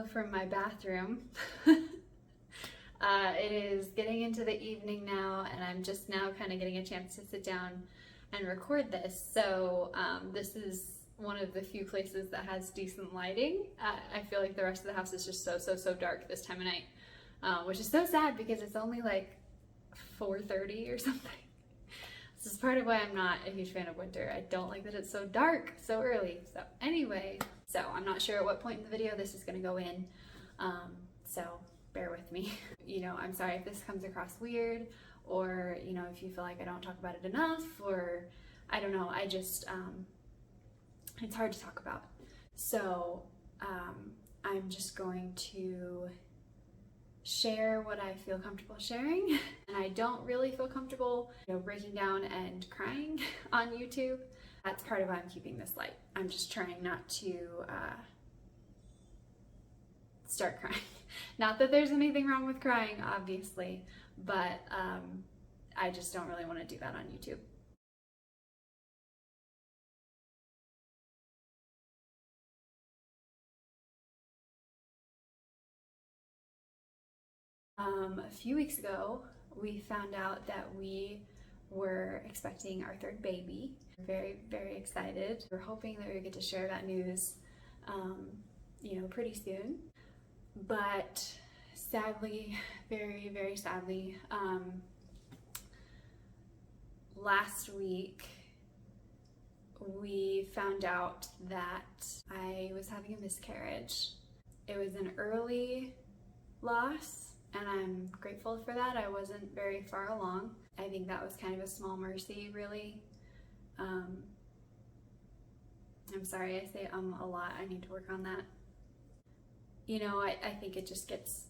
video from my bathroom. It is getting into the evening now, and I'm just now kind of getting a chance to sit down and record this. So this is one of the few places that has decent lighting. I feel like the rest of the house is just so dark this time of night, which is so sad because it's only like 4:30 or something. This is part of why I'm not a huge fan of winter. I don't like that it's so dark so early. So anyway, I'm not sure at what point in the video this is going to go in. So bear with me. I'm sorry if this comes across weird, or if you feel like I don't talk about it enough, or I don't know. I just it's hard to talk about. So I'm just going to share what I feel comfortable sharing, and I don't really feel comfortable breaking down and crying on YouTube. That's part of why I'm keeping this light. I'm just trying not to start crying. Not that there's anything wrong with crying, obviously, but I just don't really want to do that on YouTube. A few weeks ago, we found out that we were expecting our third baby. We're very excited. We're hoping that we would get to share that news, pretty soon. But sadly, very sadly, last week we found out that I was having a miscarriage. It was an early loss, and I'm grateful for that. I wasn't very far along. I think that was kind of a small mercy, really. I'm sorry I say a lot. I need to work on that. I think it just gets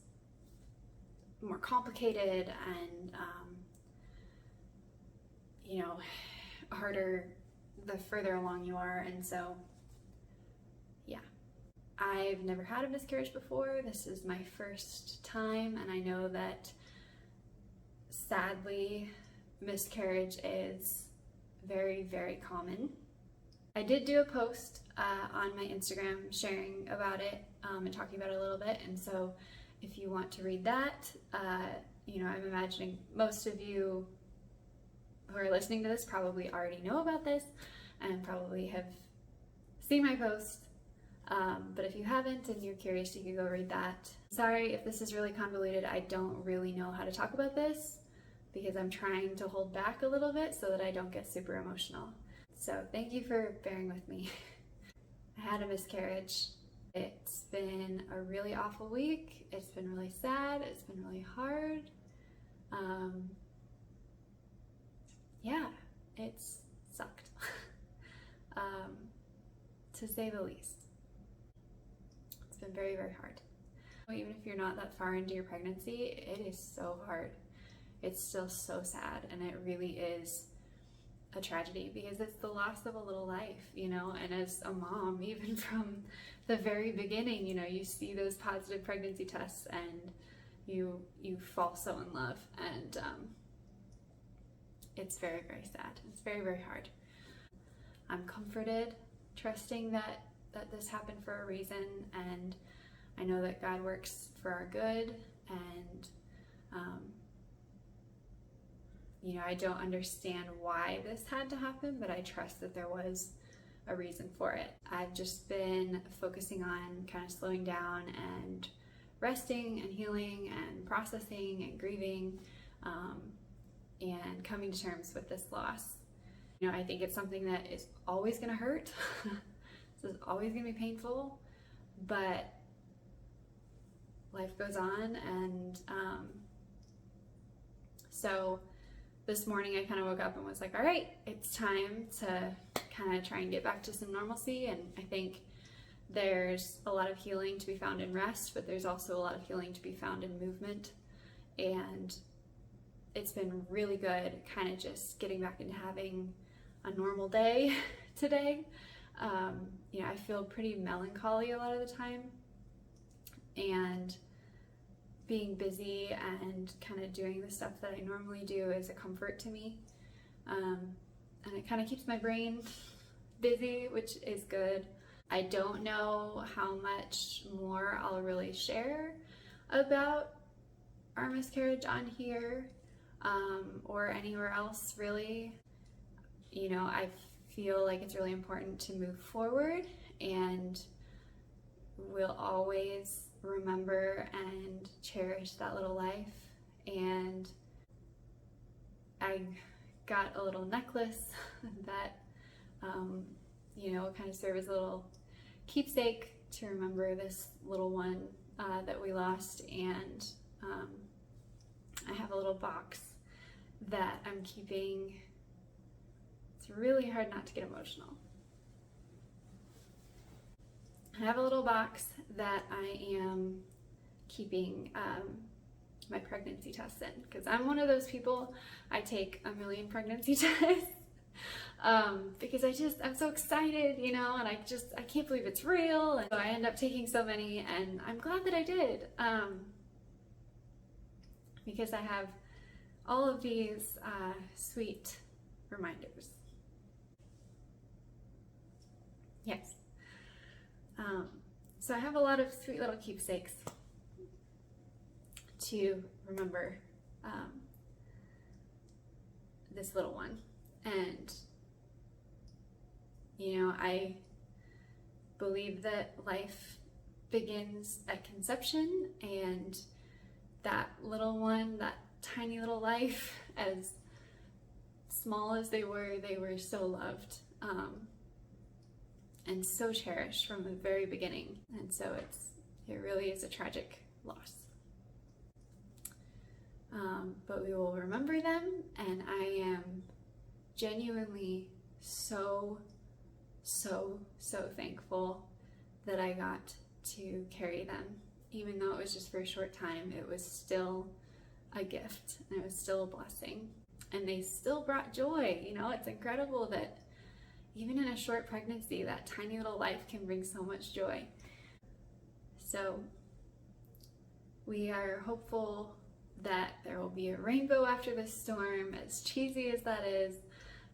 more complicated and, harder the further along you are. And so, yeah. I've never had a miscarriage before. This is my first time, and I know that sadly miscarriage is very common. I did do a post on my Instagram sharing about it and talking about it a little bit, and so if you want to read that, I'm imagining most of you who are listening to this probably already know about this and probably have seen my post. But if you haven't and you're curious, you can go read that. Sorry if this is really convoluted. I don't really know how to talk about this because I'm trying to hold back a little bit so that I don't get super emotional. So thank you for bearing with me. I had a miscarriage. It's been a really awful week. It's been really sad. It's been really hard. Yeah, it's sucked, to say the least. It's been very hard. Even if you're not that far into your pregnancy, it is so hard. It's still so sad, and it really is a tragedy because it's the loss of a little life, and as a mom, even from the very beginning, you see those positive pregnancy tests and you fall so in love, and it's very sad. It's very hard. I'm comforted, trusting that this happened for a reason, and I know that God works for our good, and I don't understand why this had to happen, but I trust that there was a reason for it. I've just been focusing on kind of slowing down and resting and healing and processing and grieving, and coming to terms with this loss. I think it's something that is always going to hurt. This is always going to be painful, but life goes on, and so this morning I kind of woke up and was like, all right, it's time to kind of try and get back to some normalcy. And I think there's a lot of healing to be found in rest, but there's also a lot of healing to be found in movement. And it's been really good kind of just getting back into having a normal day today. I feel pretty melancholy a lot of the time, and being busy and kind of doing the stuff that I normally do is a comfort to me, and it kind of keeps my brain busy, which is good. I don't know how much more I'll really share about our miscarriage on here, or anywhere else really. You know, I feel like it's really important to move forward, and we'll always remember and cherish that little life. And I got a little necklace that, you know, kind of serve as a little keepsake to remember this little one that we lost. And I have a little box that I'm keeping. It's really hard not to get emotional. I have a little box that I am keeping my pregnancy tests in, because I'm one of those people, I take a million pregnancy tests because I'm so excited, you know, and I can't believe it's real. And so I end up taking so many, and I'm glad that I did, because I have all of these sweet reminders. Yes. So I have a lot of sweet little keepsakes to remember this little one. And, you know, I believe that life begins at conception, and that little one, that tiny little life, as small as they were so loved. And so cherished from the very beginning. And so it really is a tragic loss. But we will remember them, and I am genuinely so thankful that I got to carry them. Even though it was just for a short time, it was still a gift, and it was still a blessing. And they still brought joy. You know, it's incredible that even in a short pregnancy, that tiny little life can bring so much joy. So we are hopeful that there will be a rainbow after this storm. As cheesy as that is,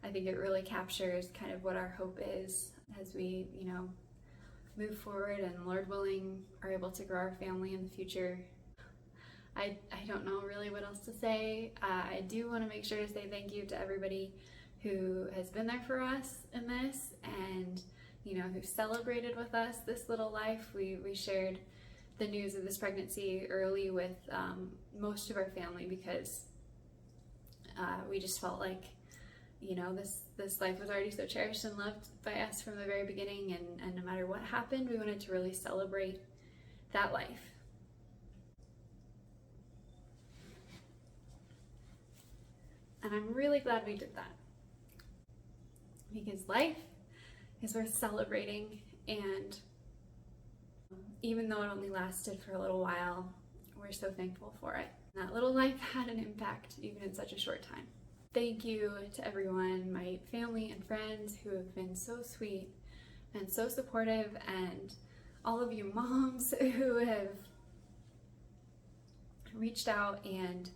I think it really captures kind of what our hope is as we, you know, move forward and, Lord willing, are able to grow our family in the future. I don't know really what else to say. I do want to make sure to say thank you to everybody who has been there for us in this, and, you know, who celebrated with us this little life. We shared the news of this pregnancy early with most of our family, because we just felt like, you know, this life was already so cherished and loved by us from the very beginning, and no matter what happened, we wanted to really celebrate that life. And I'm really glad we did that, because life is worth celebrating, and even though it only lasted for a little while, we're so thankful for it. That little life had an impact even in such a short time. Thank you to everyone, my family and friends, who have been so sweet and so supportive, and all of you moms who have reached out and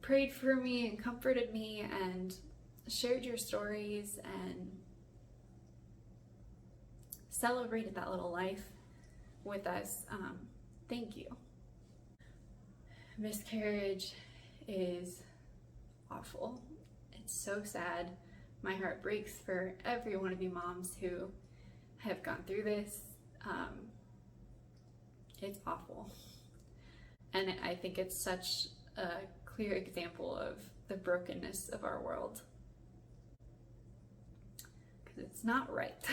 prayed for me and comforted me and shared your stories and celebrated that little life with us. Thank you. Miscarriage is awful. It's so sad. My heart breaks for every one of you moms who have gone through this. It's awful. And I think it's such a clear example of the brokenness of our world. Because it's not right.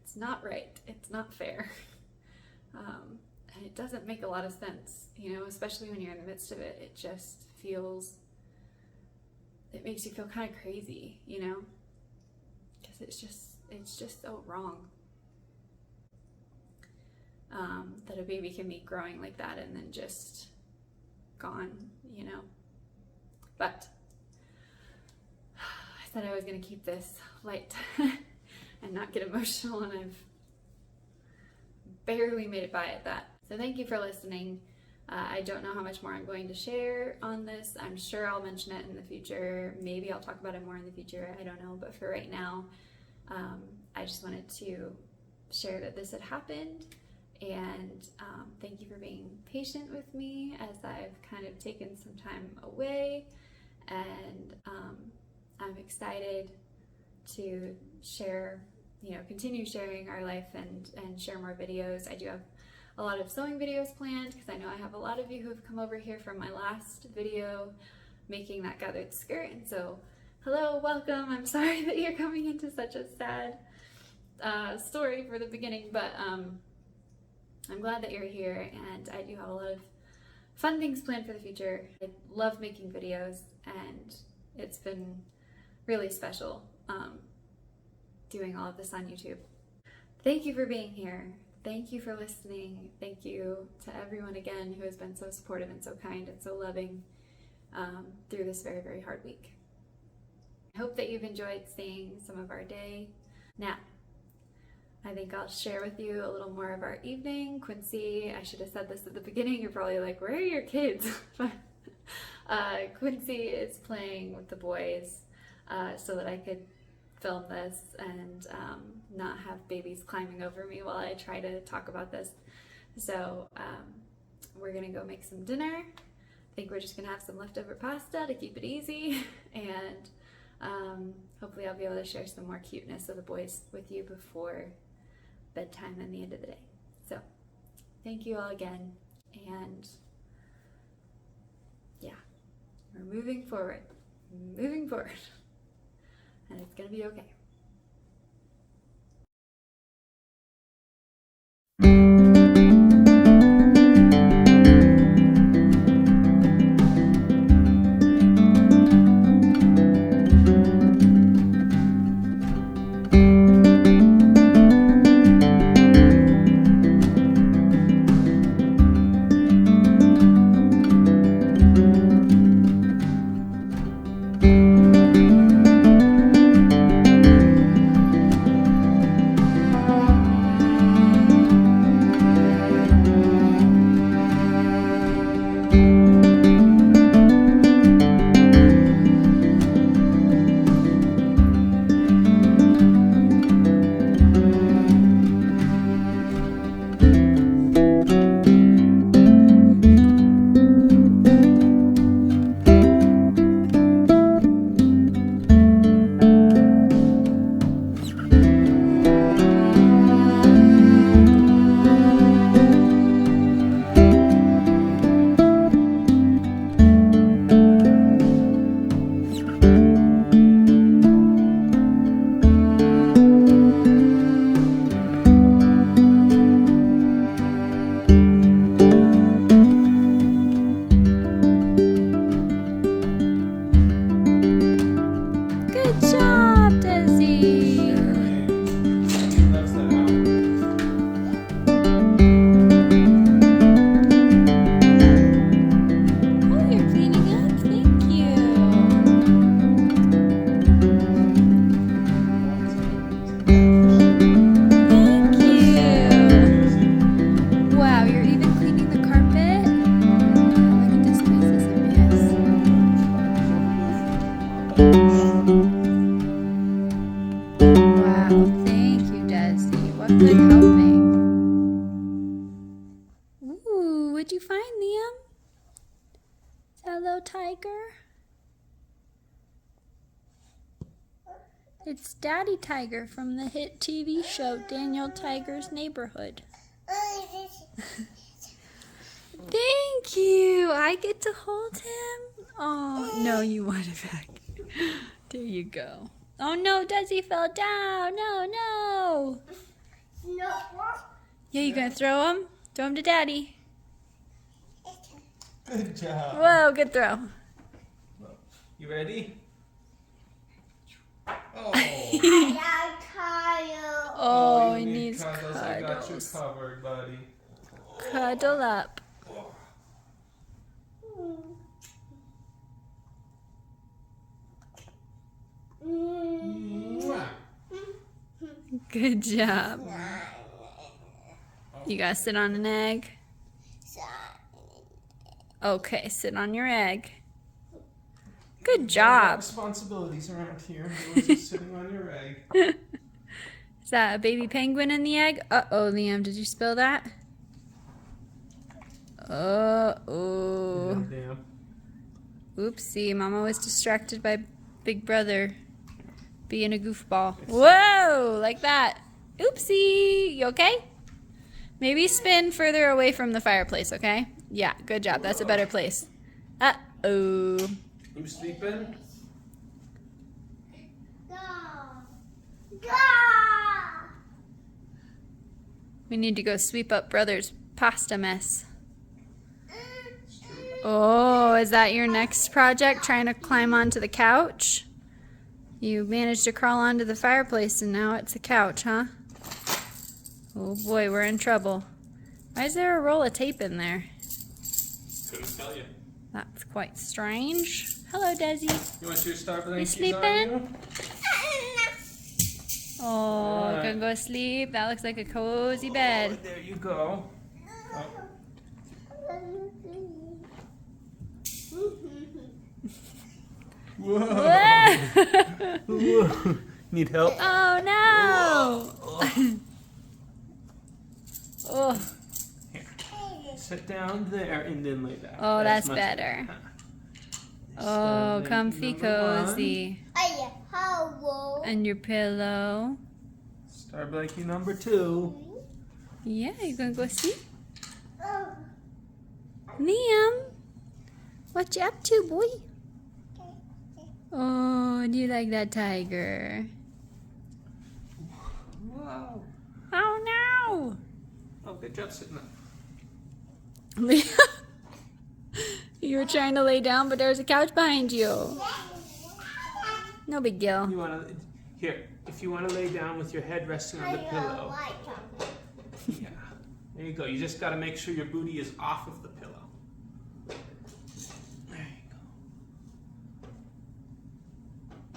It's not right. It's not fair. And it doesn't make a lot of sense, you know, especially when you're in the midst of it. It just feels, it makes you feel kind of crazy, you know, because it's just so wrong that a baby can be growing like that and then just gone, you know. But I said I was going to keep this light and not get emotional, and I've barely made it by at that. So thank you for listening. I don't know how much more I'm going to share on this. I'm sure I'll mention it in the future. Maybe I'll talk about it more in the future. I don't know. But for right now, I just wanted to share that this had happened, and thank you for being patient with me as I've kind of taken some time away, and I'm excited to share, continue sharing our life and share more videos. I do have a lot of sewing videos planned because I know I have a lot of you who have come over here from my last video making that gathered skirt, and so hello, welcome. I'm sorry that you're coming into such a sad story for the beginning, but I'm glad that you're here, and I do have a lot of fun things planned for the future. I love making videos, and it's been really special doing all of this on YouTube. Thank you for being here. Thank you for listening. Thank you to everyone again who has been so supportive and so kind and so loving through this very, very hard week. I hope that you've enjoyed seeing some of our day. Now, I think I'll share with you a little more of our evening. Quincy, I should have said this at the beginning. You're probably like, where are your kids? Quincy is playing with the boys so that I could film this and not have babies climbing over me while I try to talk about this. So we're gonna go make some dinner. I think we're just gonna have some leftover pasta to keep it easy, and hopefully I'll be able to share some more cuteness of the boys with you before bedtime and the end of the day. So thank you all again, and yeah, we're moving forward, and it's gonna be okay. What'd you find, Liam? Hello, tiger. It's Daddy Tiger from the hit TV show Daniel Tiger's Neighborhood. Thank you. I get to hold him. Oh, no, you want it back. There you go. Oh, no, Desi fell down. No. Yeah, you gonna throw him? Throw him to Daddy. Good job. Whoa, good throw. You ready? Oh. Oh, he needs cuddles. I got you covered, buddy. Cuddle up. Good job. You gotta sit on an egg. Okay, sit on your egg. Good job. Responsibilities around here. Yours is sitting on your egg. Is that a baby penguin in the egg? Uh-oh, Liam, did you spill that? Uh-oh. Damn. Oopsie, Mama was distracted by Big Brother being a goofball. Whoa, like that. Oopsie, you okay? Maybe spin further away from the fireplace, okay? Yeah, good job. That's a better place. Uh-oh. You sleeping? We need to go sweep up Brother's pasta mess. Oh, is that your next project, trying to climb onto the couch? You managed to crawl onto the fireplace and now it's a couch, huh? Oh boy, we're in trouble. Why is there a roll of tape in there? Couldn't tell you. That's quite strange. Hello, Desi. You want your star blankies You sleeping? on you? Oh, Alright. gonna go sleep. That looks like a cozy Oh, bed. there you go. Oh. Whoa. Whoa. Need help? Oh no! Oh, Here. Sit down there and then lay down. oh, that's much better. Star Oh, blankie comfy, number one. cozy. And your pillow. Star blankie number 2. Yeah, you gonna go sleep? Liam, what you up to, boy? Oh, do you like that tiger? Whoa. Oh no! Oh, good job sitting up. Liam, you were trying to lay down, but there's a couch behind you. No big deal. You want to, here, if you want to lay down with your head resting on the pillow. Yeah. There you go. You just got to make sure your booty is off of the pillow. There you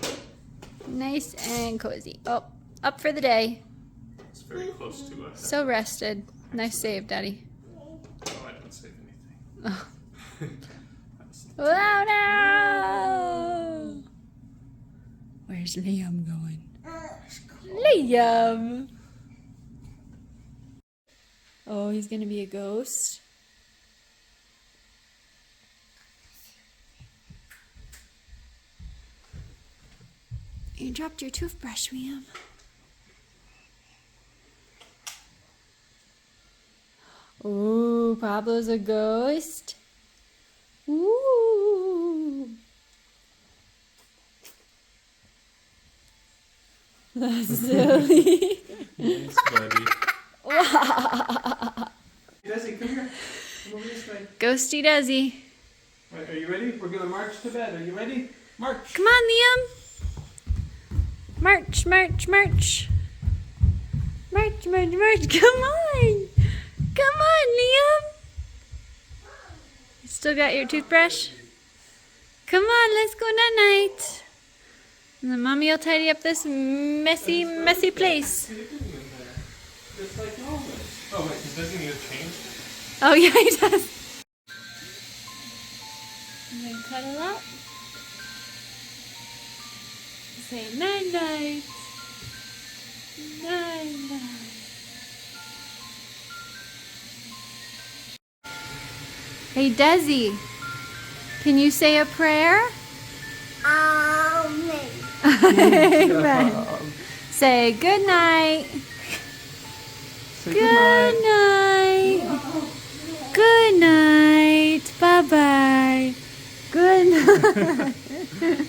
go. Nice and cozy. Oh, up for the day. It's very close to us. So rested. Nice save, Daddy. Oh, I didn't save anything. Oh, That's- oh no! Where's Liam going? Liam! Oh, he's gonna be a ghost. You dropped your toothbrush, Liam. Ooh, Pablo's a ghost. Ooh. That's silly. Nice, buddy. Desi, come here. Come over this way. Ghosty Desi. Right, are you ready? We're going to march to bed. Are you ready? March. Come on, Liam. March, march, march. March, march, march. Come on. Come on, Liam. You still got your toothbrush? Come on, let's go night-night. And then Mommy will tidy up this messy, messy place. Just like always. Oh, wait, doesn't he have changed? Oh, yeah, he does. And then cuddle up. Say night-night. Night-night. Hey, Desi, can you say a prayer? Amen. Amen. Say good night. Say Good night. Good night. Bye-bye. Good night.